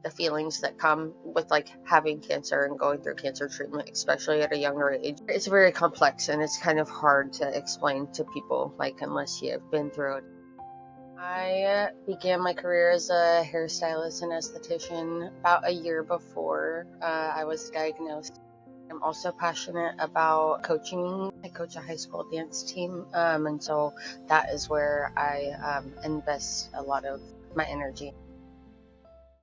the feelings that come with like having cancer and going through cancer treatment, especially at a younger age. It's very complex and it's kind of hard to explain to people, like, unless you've been through it. I began my career as a hairstylist and esthetician about a year before I was diagnosed. I'm also passionate about coaching. I coach a high school dance team, and so that is where I invest a lot of my energy.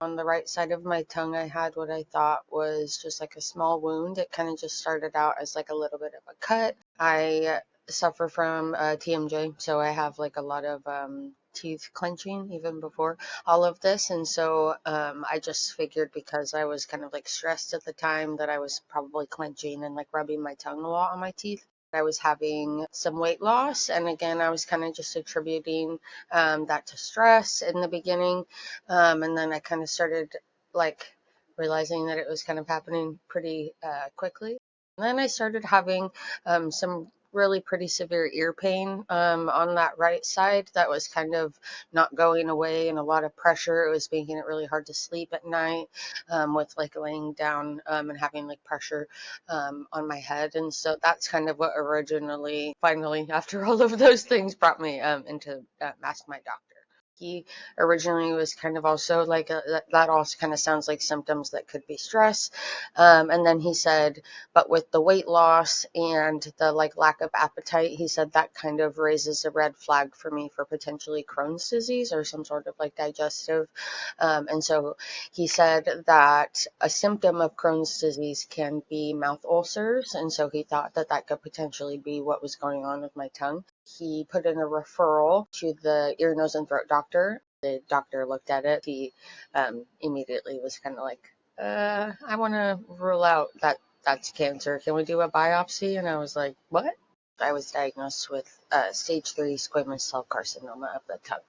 On the right side of my tongue, I had what I thought was just like a small wound. It kind of just started out as like a little bit of a cut. I suffer from TMJ, so I have like a lot of teeth clenching even before all of this. And so I just figured, because I was kind of like stressed at the time, that I was probably clenching and like rubbing my tongue a lot on my teeth. I was having some weight loss, and again, I was kind of just attributing that to stress in the beginning, and then I kind of started like realizing that it was kind of happening pretty quickly. And then I started having some really pretty severe ear pain on that right side that was kind of not going away, and a lot of pressure. It was making it really hard to sleep at night with like laying down and having like pressure on my head. And so that's kind of what originally, finally, after all of those things, brought me into Ask My Doctor. He originally was kind of also like that also kind of sounds like symptoms that could be stress. And then he said, but with the weight loss and the like lack of appetite, he said that kind of raises a red flag for me for potentially Crohn's disease or some sort of like digestive. And so he said that a symptom of Crohn's disease can be mouth ulcers. And so he thought that that could potentially be what was going on with my tongue. He put in a referral to the ear, nose, and throat doctor. The doctor looked at it. He immediately was kind of like, I want to rule out that that's cancer. Can we do a biopsy? And I was like, what? I was diagnosed with stage 3 squamous cell carcinoma of the tongue.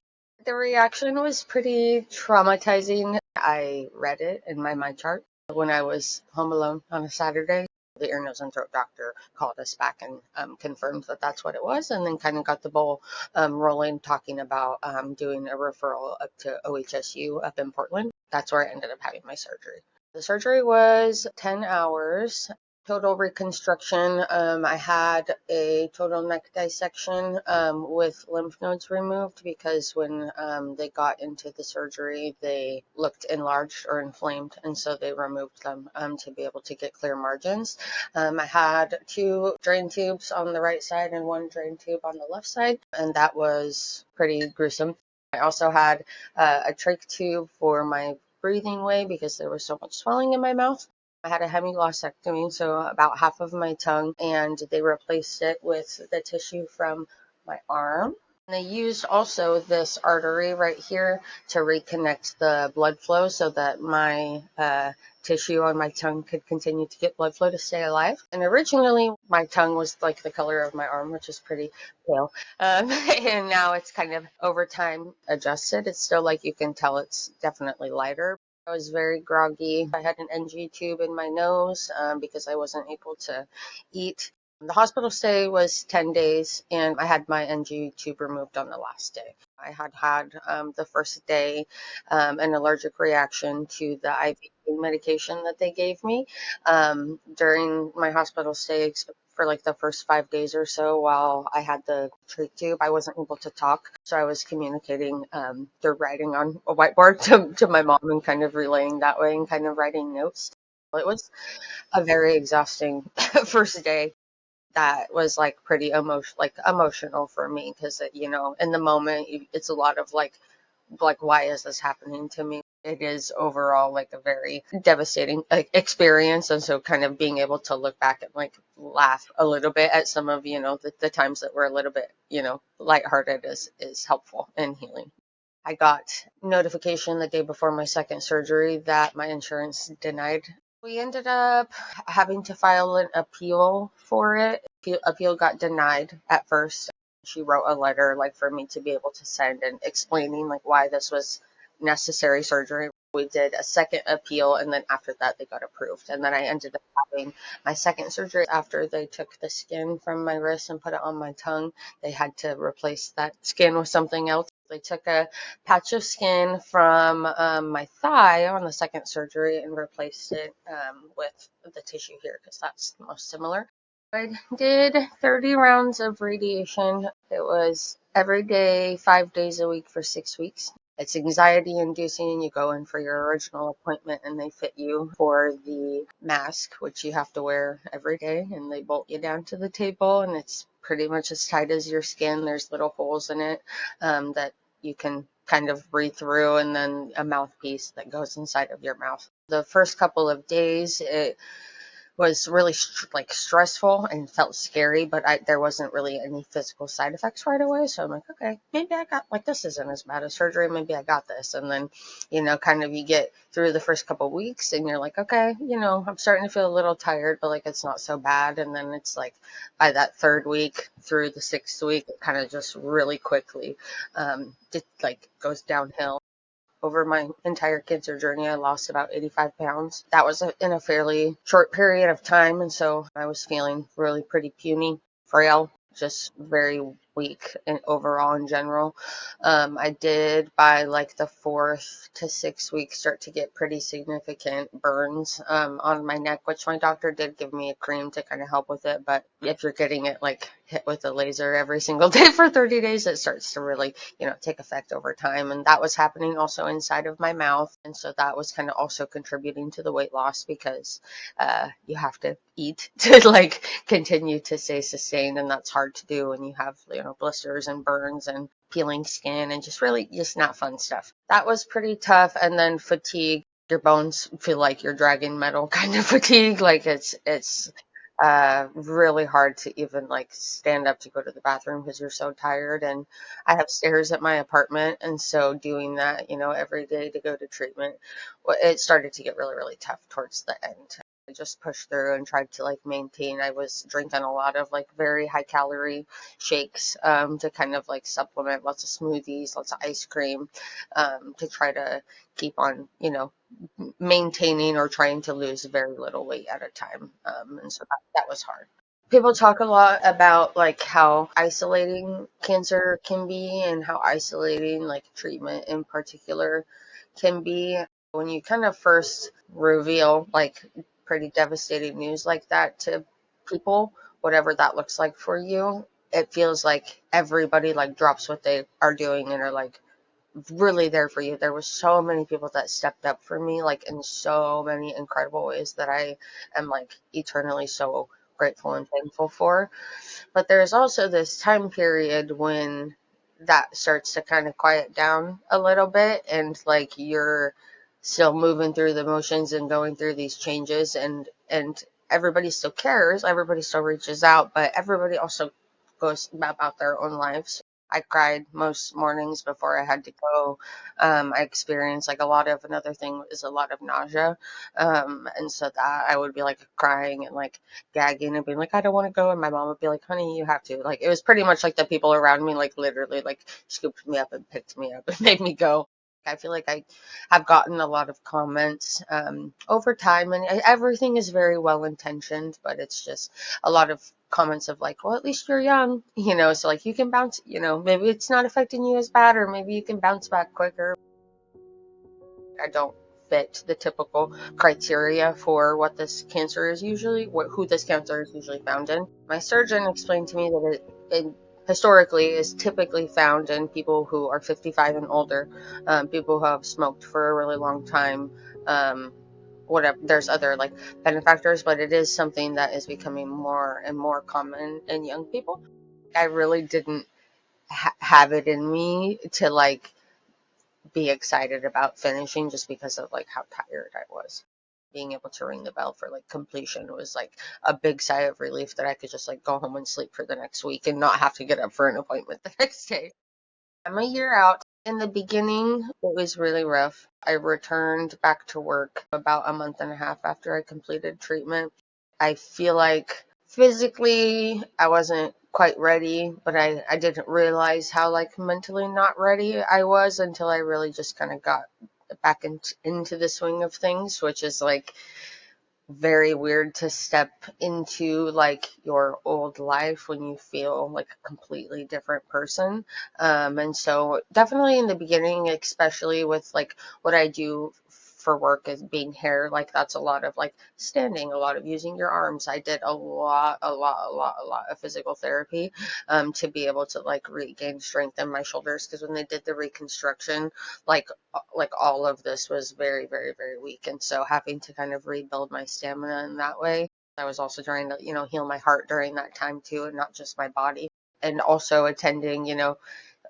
The reaction was pretty traumatizing. I read it in my mind chart when I was home alone on a Saturday. The ear, nose, and throat doctor called us back and confirmed that that's what it was, and then kind of got the ball rolling, talking about doing a referral up to OHSU up in Portland. That's where I ended up having my surgery. The surgery was 10 hours. Total reconstruction. I had a total neck dissection with lymph nodes removed, because when they got into the surgery, they looked enlarged or inflamed, and so they removed them to be able to get clear margins. I had 2 drain tubes on the right side and 1 drain tube on the left side, and that was pretty gruesome. I also had a trach tube for my breathing way because there was so much swelling in my mouth. I had a hemiglossectomy, so about half of my tongue, and they replaced it with the tissue from my arm. And they used also this artery right here to reconnect the blood flow so that my tissue on my tongue could continue to get blood flow to stay alive. And originally, my tongue was like the color of my arm, which is pretty pale. And now it's kind of over time adjusted. It's still like you can tell it's definitely lighter. I was very groggy. I had an NG tube in my nose because I wasn't able to eat. The hospital stay was 10 days, and I had my NG tube removed on the last day. I had the first day an allergic reaction to the IV medication that they gave me during my hospital stay. For like the first 5 days or so while I had the trach tube, I wasn't able to talk. So I was communicating through writing on a whiteboard to my mom and kind of relaying that way and kind of writing notes. It was a very exhausting first day. That was like pretty emotional for me, because in the moment it's a lot of like why is this happening to me? It is overall like a very devastating experience, and so kind of being able to look back and like laugh a little bit at some of the times that were a little bit lighthearted is helpful in healing. I got notification the day before my second surgery that my insurance denied. We ended up having to file an appeal for it. Appeal got denied at first. She wrote a letter like for me to be able to send and explaining like why this was necessary surgery. We did a second appeal, and then after that they got approved. And then I ended up having my second surgery after they took the skin from my wrist and put it on my tongue. They had to replace that skin with something else. They took a patch of skin from my thigh on the second surgery and replaced it with the tissue here because that's the most similar. I did 30 rounds of radiation. It was every day, 5 days a week for 6 weeks. It's anxiety inducing. You go in for your original appointment and they fit you for the mask, which you have to wear every day, and they bolt you down to the table, and it's pretty much as tight as your skin. There's little holes in it that you can kind of breathe through, and then a mouthpiece that goes inside of your mouth. The first couple of days, it was really stressful and felt scary, but there wasn't really any physical side effects right away. So I'm like, okay, maybe I got, like, this isn't as bad as surgery. Maybe I got this. And then, kind of you get through the first couple of weeks and you're like, okay, I'm starting to feel a little tired, but like it's not so bad. And then it's like by that third week through the sixth week, it kind of just really quickly it like goes downhill. Over my entire cancer journey, I lost about 85 pounds. That was in a fairly short period of time, and so I was feeling really pretty puny, frail, just very weak and overall in general. I did by like the 4th to 6th week start to get pretty significant burns on my neck, which my doctor did give me a cream to kind of help with it. But if you're getting it like hit with a laser every single day for 30 days, it starts to really, take effect over time. And that was happening also inside of my mouth. And so that was kind of also contributing to the weight loss because you have to eat to like continue to stay sustained, and that's hard to do when you have blisters and burns and peeling skin and just not fun stuff. That was pretty tough. And then fatigue. Your bones feel like you're dragging metal kind of fatigue. Like it's really hard to even like stand up to go to the bathroom because you're so tired. And I have stairs at my apartment, and so doing that, every day to go to treatment, it started to get really, really tough towards the end. I just pushed through and tried to like maintain. I was drinking a lot of like very high calorie shakes to kind of like supplement, lots of smoothies, lots of ice cream to try to keep on, maintaining or trying to lose very little weight at a time. And so that was hard. People talk a lot about like how isolating cancer can be and how isolating like treatment in particular can be. When you kind of first reveal like pretty devastating news like that to people, whatever that looks like for you, it feels like everybody like drops what they are doing and are like really there for you. There was so many people that stepped up for me, like in so many incredible ways that I am like eternally so grateful and thankful for. But there's also this time period when that starts to kind of quiet down a little bit, and like you're still moving through the motions and going through these changes, and everybody still cares, everybody still reaches out, but everybody also goes about their own lives. I cried most mornings before I had to go. I experienced like a lot of, another thing is a lot of nausea. And so that I would be like crying and like gagging and being like, I don't want to go. And my mom would be like, honey, you have to. Like, it was pretty much like the people around me, like literally like scooped me up and picked me up and made me go. I feel like I have gotten a lot of comments over time, and everything is very well intentioned, but it's just a lot of comments of like, well, at least you're young, so like you can bounce, maybe it's not affecting you as bad, or maybe you can bounce back quicker. I don't fit the typical criteria for what this cancer is usually, who this cancer is usually found in. My surgeon explained to me that it historically is typically found in people who are 55 and older, people who have smoked for a really long time, whatever. There's other like benefactors, but it is something that is becoming more and more common in young people. I really didn't have it in me to like be excited about finishing just because of like how tired I was. Being able to ring the bell for like completion was like a big sigh of relief that I could just like go home and sleep for the next week and not have to get up for an appointment the next day. I'm a year out. In the beginning, it was really rough. I returned back to work about a month and a half after I completed treatment. I feel like physically I wasn't quite ready, but I didn't realize how like mentally not ready I was until I really just kind of got back into the swing of things, which is like very weird to step into like your old life when you feel like a completely different person. And so definitely in the beginning, especially with like what I do for work as being hair, like that's a lot of like standing, a lot of using your arms. I did a lot of physical therapy to be able to like regain strength in my shoulders, because when they did the reconstruction, like all of this was very, very, very weak. And so having to kind of rebuild my stamina in that way. I was also trying to, heal my heart during that time too, and not just my body. And also attending,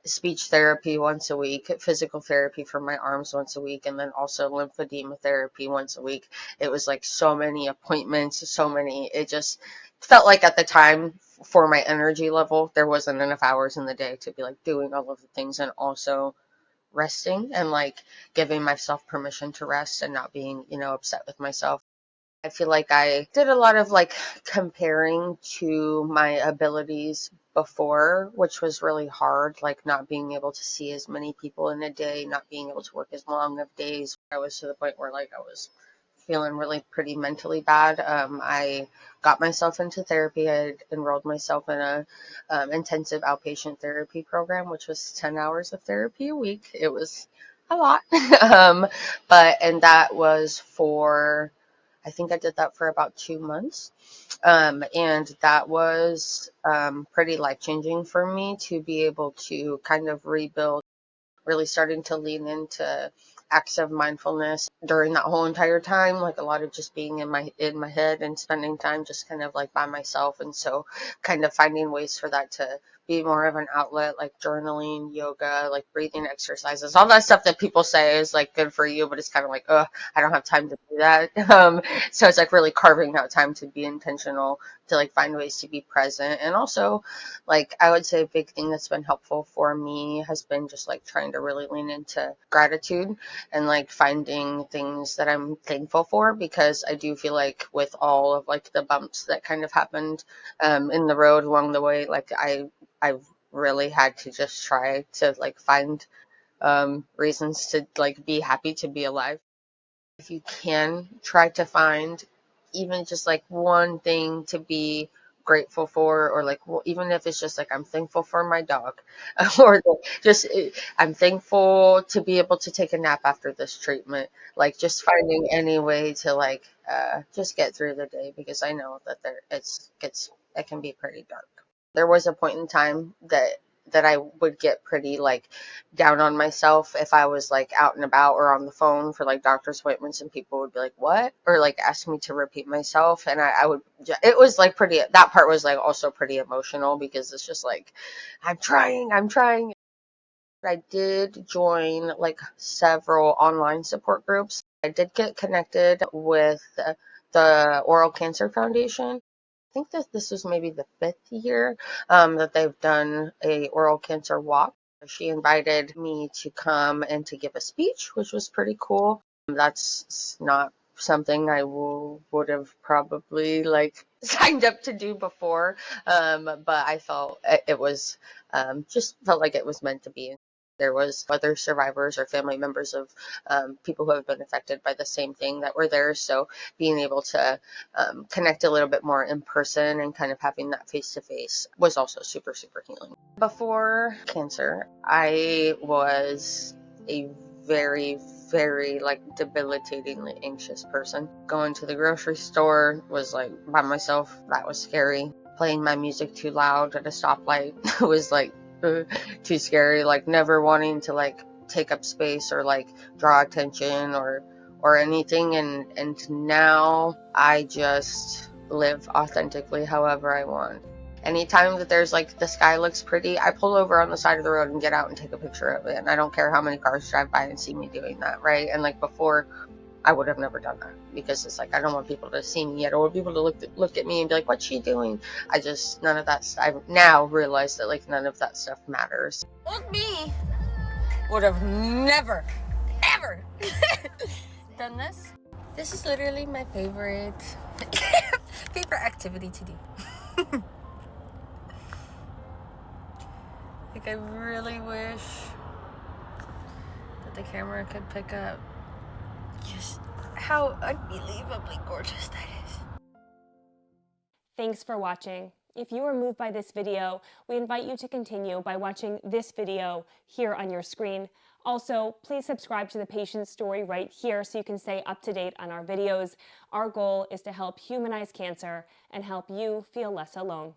speech therapy once a week, physical therapy for my arms once a week, and then also lymphedema therapy once a week. It was like so many appointments, it just felt like at the time, for my energy level, there wasn't enough hours in the day to be like doing all of the things, and also resting and like giving myself permission to rest and not being, upset with myself. I feel like I did a lot of like comparing to my abilities before, which was really hard, like not being able to see as many people in a day, not being able to work as long of days. I was to the point where like I was feeling really pretty mentally bad. I got myself into therapy. I enrolled myself in a intensive outpatient therapy program, which was 10 hours of therapy a week. It was a lot. And that was for, I think I did that for about 2 months. And that was pretty life changing for me to be able to kind of rebuild, really starting to lean into acts of mindfulness during that whole entire time, like a lot of just being in my head and spending time just kind of like by myself. And so kind of finding ways for that to be more of an outlet, like journaling, yoga, like breathing exercises, all that stuff that people say is like good for you, but it's kind of like, I don't have time to do that. So it's like really carving out time to be intentional, to like find ways to be present. And also, like, I would say a big thing that's been helpful for me has been just like trying to really lean into gratitude and like finding things that I'm thankful for, because I do feel like with all of like the bumps that kind of happened in the road along the way, like I've really had to just try to like find reasons to like be happy to be alive. If you can, try to find even just like one thing to be grateful for, or like, well, even if it's just like I'm thankful for my dog, or just I'm thankful to be able to take a nap after this treatment. Like just finding any way to like just get through the day, because I know that it can be pretty dark. There was a point in time that I would get pretty like down on myself if I was like out and about or on the phone for like doctor's appointments, and people would be like, what? Or like ask me to repeat myself. And I would, it was like pretty, that part was like also pretty emotional, because it's just like, I'm trying. I did join like several online support groups. I did get connected with the Oral Cancer Foundation. I think that this was maybe the 5th year that they've done a oral cancer walk. She invited me to come and to give a speech, which was pretty cool. That's not something I would have probably like signed up to do before, but I felt it was just felt like it was meant to be. There was other survivors or family members of people who have been affected by the same thing that were there, so being able to connect a little bit more in person and kind of having that face to face was also super, super healing. Before cancer, I was a very, very like debilitatingly anxious person. Going to the grocery store was like by myself. That was scary. Playing my music too loud at a stoplight was like too scary. Like never wanting to like take up space or like draw attention or anything. And now I just live authentically however I want. Anytime that there's like the sky looks pretty, I pull over on the side of the road and get out and take a picture of it. And I don't care how many cars drive by and see me doing that, right? And like before, I would have never done that, because it's like I don't want people to see me yet, or people to look at me and be like, "What's she doing?" None of that. I now realize that like none of that stuff matters. Old me would have never, ever done this. This is literally my favorite favorite activity to do. Like I really wish that the camera could pick up just how unbelievably gorgeous that is. Thanks for watching. If you were moved by this video, we invite you to continue by watching this video here on your screen. Also, please subscribe to the Patient Story right here so you can stay up to date on our videos. Our goal is to help humanize cancer and help you feel less alone.